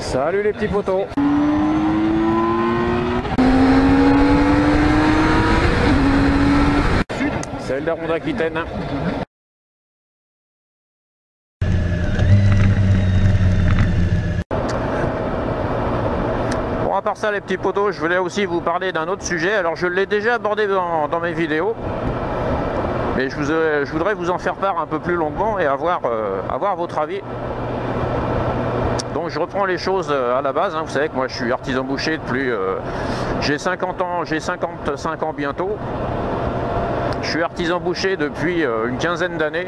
Salut les petits potos. C'est le daron d'Aquitaine. Bon, à part ça les petits potos, je voulais aussi vous parler d'un autre sujet. Alors je l'ai déjà abordé dans mes vidéos, mais je voudrais vous en faire part un peu plus longuement et avoir votre avis. Donc je reprends les choses à la base, hein. Vous savez que moi je suis artisan boucher depuis... j'ai 50 ans, j'ai 55 ans bientôt. Je suis artisan boucher depuis une quinzaine d'années.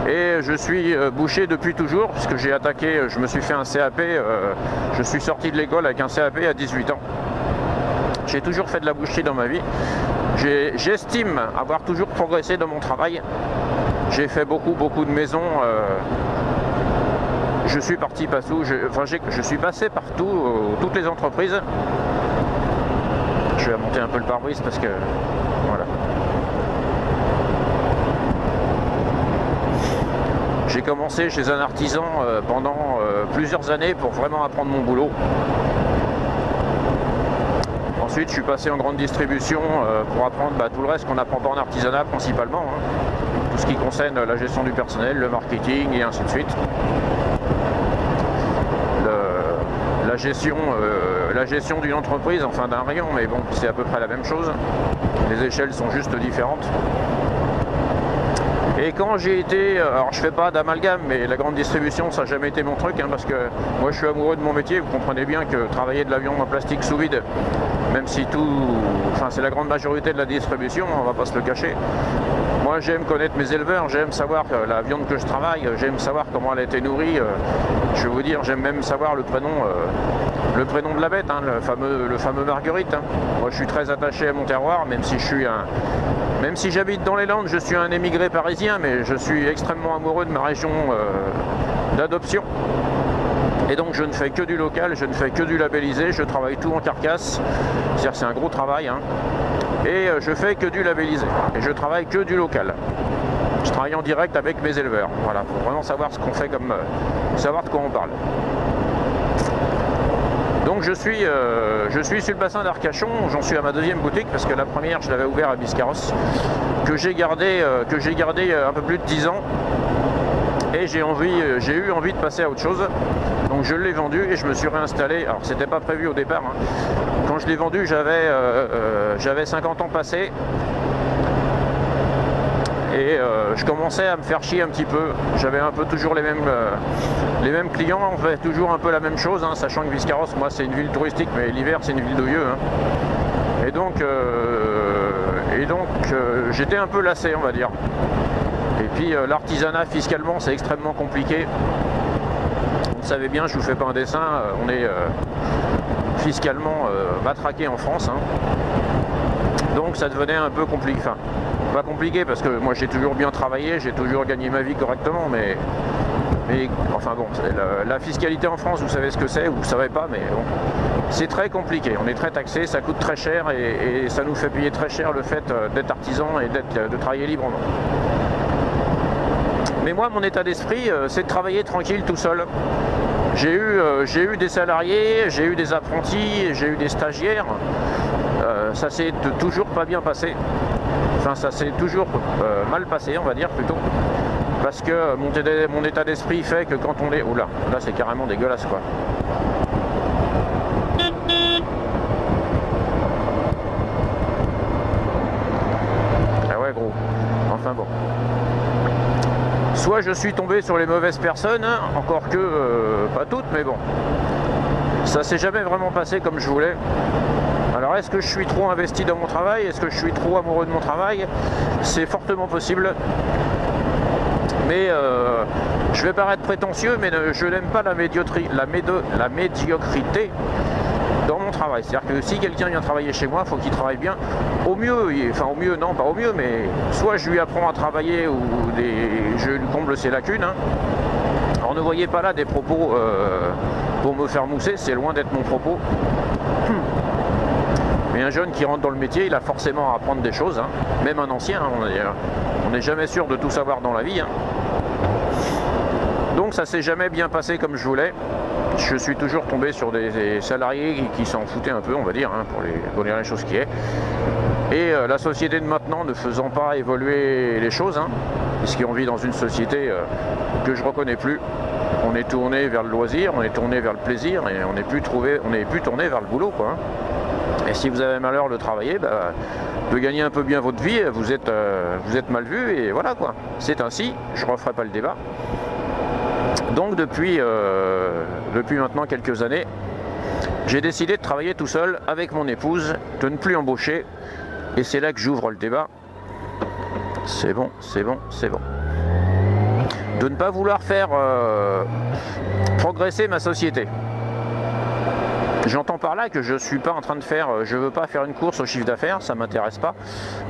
Et je suis boucher depuis toujours, puisque j'ai attaqué, je me suis fait un CAP, je suis sorti de l'école avec un CAP à 18 ans. J'ai toujours fait de la boucherie dans ma vie. J'estime avoir toujours progressé dans mon travail. J'ai fait beaucoup de maisons. Je suis parti partout, je suis passé partout, toutes les entreprises. Je vais monter un peu le pare-brise parce que voilà. J'ai commencé chez un artisan pendant plusieurs années pour vraiment apprendre mon boulot. Ensuite, je suis passé en grande distribution pour apprendre tout le reste qu'on n'apprend pas en artisanat principalement. Hein. Tout ce qui concerne la gestion du personnel, le marketing et ainsi de suite. La gestion d'une entreprise, enfin d'un rayon, mais bon, c'est à peu près la même chose. Les échelles sont juste différentes. Et quand j'ai été, alors je fais pas d'amalgame, mais la grande distribution, ça n'a jamais été mon truc, hein, parce que moi je suis amoureux de mon métier. Vous comprenez bien que travailler de la viande en plastique sous vide, même si c'est la grande majorité de la distribution, on va pas se le cacher. Moi j'aime connaître mes éleveurs, j'aime savoir la viande que je travaille, j'aime savoir comment elle a été nourrie. Je vais vous dire, j'aime même savoir le prénom de la bête, hein, le fameux Marguerite. Hein. Moi je suis très attaché à mon terroir, même si j'habite dans les Landes, je suis un émigré parisien, mais je suis extrêmement amoureux de ma région d'adoption. Et donc je ne fais que du local, je ne fais que du labellisé, je travaille tout en carcasse, c'est-à-dire c'est un gros travail, hein. Et je fais que du labellisé, et je travaille que du local. Je travaille en direct avec mes éleveurs, voilà, pour vraiment savoir ce qu'on fait, savoir de quoi on parle. Donc je suis sur le bassin d'Arcachon, j'en suis à ma deuxième boutique, parce que la première je l'avais ouverte à Biscarrosse, que j'ai gardé un peu plus de 10 ans. Et j'ai eu envie de passer à autre chose, donc je l'ai vendu et je me suis réinstallé. Alors c'était pas prévu au départ, hein. Quand je l'ai vendu j'avais 50 ans passés et je commençais à me faire chier un petit peu. J'avais un peu toujours les mêmes clients, on fait toujours un peu la même chose, hein, sachant que Biscarrosse, moi c'est une ville touristique, mais l'hiver c'est une ville de vieux, hein. Et donc j'étais un peu lassé, on va dire. Et puis l'artisanat fiscalement c'est extrêmement compliqué. Vous le savez bien, je vous fais pas un dessin, on est fiscalement matraqué en France, hein. Donc ça devenait un peu compliqué. Enfin, pas compliqué parce que moi j'ai toujours bien travaillé, j'ai toujours gagné ma vie correctement, mais enfin bon, la fiscalité en France, vous savez ce que c'est, vous ne savez pas, mais bon, c'est très compliqué, on est très taxé, ça coûte très cher et ça nous fait payer très cher le fait d'être artisan et de travailler librement. Mais moi, mon état d'esprit, c'est de travailler tranquille tout seul. J'ai eu des salariés, j'ai eu des apprentis, j'ai eu des stagiaires. Ça s'est toujours pas bien passé. Enfin, ça s'est toujours mal passé, on va dire plutôt. Parce que mon état d'esprit fait que quand on est... Oula, là c'est carrément dégueulasse quoi. Ah ouais gros. Enfin bon. Soit je suis tombé sur les mauvaises personnes, hein, encore que pas toutes, mais bon. Ça s'est jamais vraiment passé comme je voulais. Alors est-ce que je suis trop investi dans mon travail? Est-ce que je suis trop amoureux de mon travail? C'est fortement possible. Mais je vais paraître prétentieux, mais je n'aime pas la médiocrité dans mon travail. C'est-à-dire que si quelqu'un vient travailler chez moi, il faut qu'il travaille bien. Au mieux, enfin au mieux, non pas au mieux, mais soit je lui apprends à travailler ou je lui comble ses lacunes. Hein. Alors ne voyez pas là des propos pour me faire mousser, c'est loin d'être mon propos. Mais un jeune qui rentre dans le métier, il a forcément à apprendre des choses, hein. Même un ancien, hein, on n'est jamais sûr de tout savoir dans la vie. Hein. Donc ça s'est jamais bien passé comme je voulais. Je suis toujours tombé sur des salariés qui s'en foutaient un peu, on va dire, hein, pour dire les choses qui est. Et la société de maintenant ne faisant pas évoluer les choses, hein, puisqu'on vit dans une société que je reconnais plus. On est tourné vers le loisir, on est tourné vers le plaisir et on n'est plus tourné vers le boulot, quoi. Et si vous avez malheur de travailler, bah, de gagner un peu bien votre vie, vous êtes mal vu et voilà quoi. C'est ainsi, je ne referai pas le débat. Donc depuis maintenant quelques années, j'ai décidé de travailler tout seul avec mon épouse, de ne plus embaucher. Et c'est là que j'ouvre le débat. C'est bon, c'est bon, c'est bon. De ne pas vouloir faire progresser ma société. J'entends par là que je suis pas en train de faire, je veux pas faire une course au chiffre d'affaires, ça m'intéresse pas.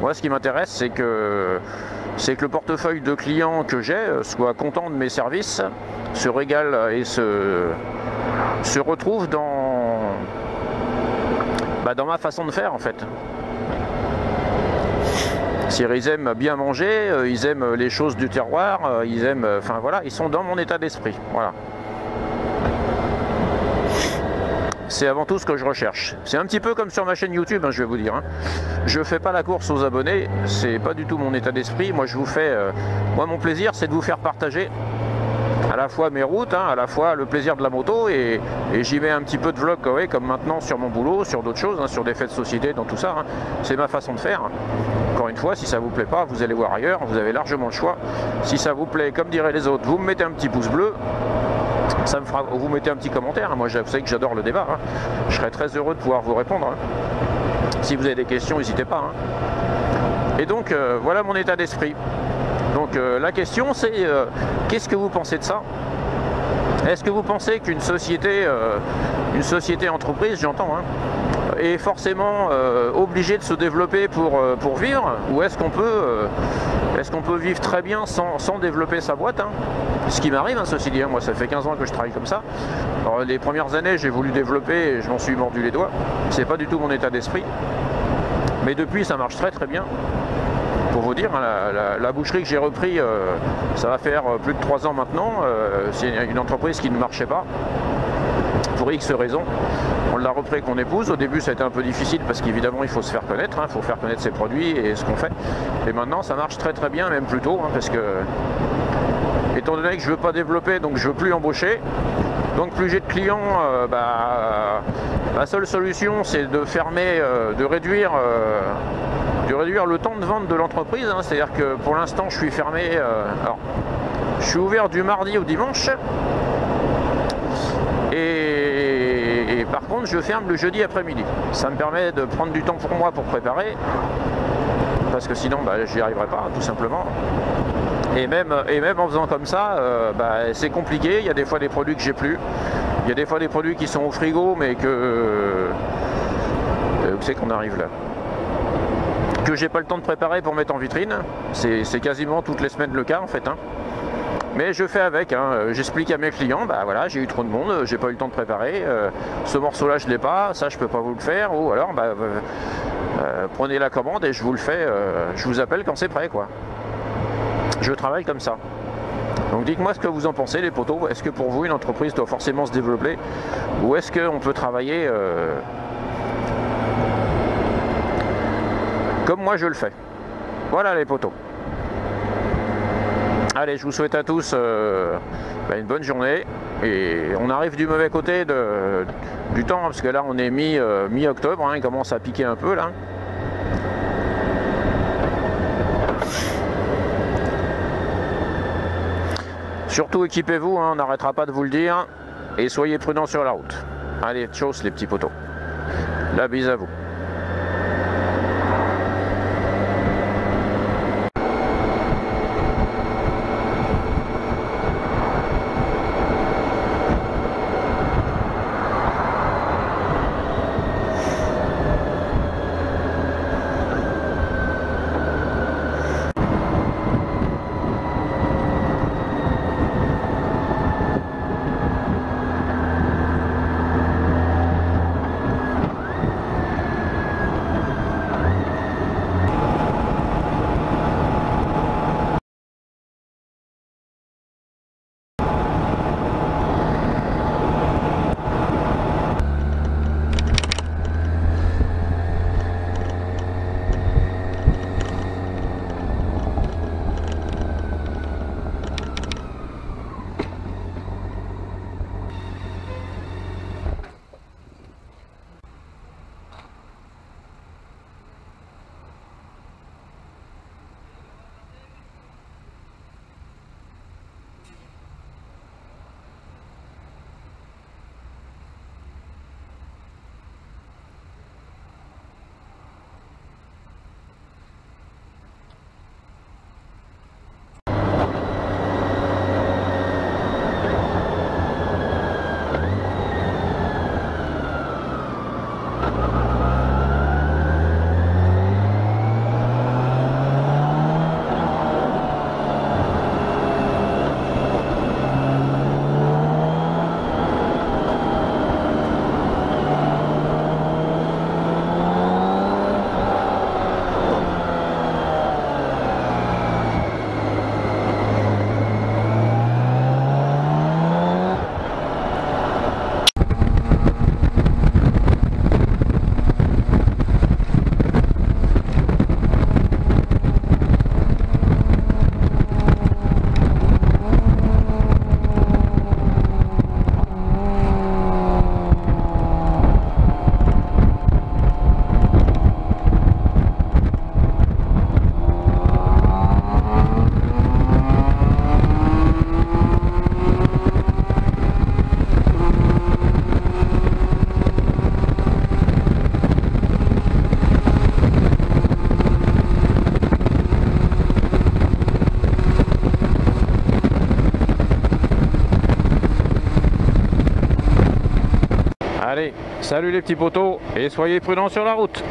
Moi, ce qui m'intéresse, c'est que le portefeuille de clients que j'ai soit content de mes services, se régale et se retrouve dans ma façon de faire en fait. Ils aiment bien manger, ils aiment les choses du terroir, ils aiment, enfin voilà, ils sont dans mon état d'esprit. Voilà. C'est avant tout ce que je recherche. C'est un petit peu comme sur ma chaîne YouTube, hein, je vais vous dire. Hein. Je fais pas la course aux abonnés, c'est pas du tout mon état d'esprit. Moi, je vous fais, moi, mon plaisir, c'est de vous faire partager à la fois mes routes, hein, à la fois le plaisir de la moto, et j'y mets un petit peu de vlog, ouais, comme maintenant sur mon boulot, sur d'autres choses, hein, sur des faits de société, dans tout ça. Hein. C'est ma façon de faire. Hein. Encore une fois, si ça vous plaît pas, vous allez voir ailleurs. Vous avez largement le choix. Si ça vous plaît, comme diraient les autres, vous me mettez un petit pouce bleu. Ça me fera, vous mettez un petit commentaire, moi vous savez que j'adore le débat, hein. Je serais très heureux de pouvoir vous répondre. Hein. Si vous avez des questions, n'hésitez pas. Hein. Et donc voilà mon état d'esprit. Donc la question c'est qu'est-ce que vous pensez de ça? Est-ce que vous pensez qu'une société, entreprise, j'entends, hein, est forcément obligée de se développer pour vivre, ou est-ce qu'on peut vivre très bien sans développer sa boîte, hein? Ce qui m'arrive, hein, ceci dit, hein, moi ça fait 15 ans que je travaille comme ça. Alors, les premières années j'ai voulu développer et je m'en suis mordu les doigts. C'est pas du tout mon état d'esprit. Mais depuis ça marche très très bien. Pour vous dire, hein, la boucherie que j'ai repris, ça va faire plus de 3 ans maintenant. C'est une entreprise qui ne marchait pas. Pour X raisons. On l'a repris avec mon épouse. Au début ça a été un peu difficile parce qu'évidemment il faut se faire connaître, il faut faire connaître ses produits et ce qu'on fait. Et maintenant ça marche très très bien, même plus tôt, hein, parce que étant donné que je ne veux pas développer, donc je ne veux plus embaucher. Donc plus j'ai de clients, la seule solution c'est de fermer, de réduire le temps de vente de l'entreprise. Hein. C'est-à-dire que pour l'instant je suis fermé. Alors, je suis ouvert du mardi au dimanche. Et par contre je ferme le jeudi après-midi. Ça me permet de prendre du temps pour moi pour préparer. Parce que sinon j'y arriverai pas, tout simplement. Et même en faisant comme ça, c'est compliqué. Il y a des fois des produits que j'ai plus. Il y a des fois des produits qui sont au frigo, mais que... où c'est qu'on arrive là? Que j'ai pas le temps de préparer pour mettre en vitrine. C'est quasiment toutes les semaines le cas en fait. Hein. Mais je fais avec, hein. J'explique à mes clients, voilà, j'ai eu trop de monde, j'ai pas eu le temps de préparer. Ce morceau-là je l'ai pas, ça je peux pas vous le faire. Ou alors, prenez la commande et je vous le fais. Je vous appelle quand c'est prêt, quoi. Je travaille comme ça. Donc dites-moi ce que vous en pensez, les potos. Est-ce que pour vous une entreprise doit forcément se développer, ou est-ce qu'on peut travailler comme moi je le fais? Voilà les potos. Allez, je vous souhaite à tous une bonne journée. Et on arrive du mauvais côté du temps, parce que là on est mi-octobre, hein, il commence à piquer un peu là. Surtout équipez-vous, hein, on n'arrêtera pas de vous le dire, et soyez prudents sur la route. Allez, tchuss les petits potos. La bise à vous. Allez, salut les petits potos et soyez prudents sur la route.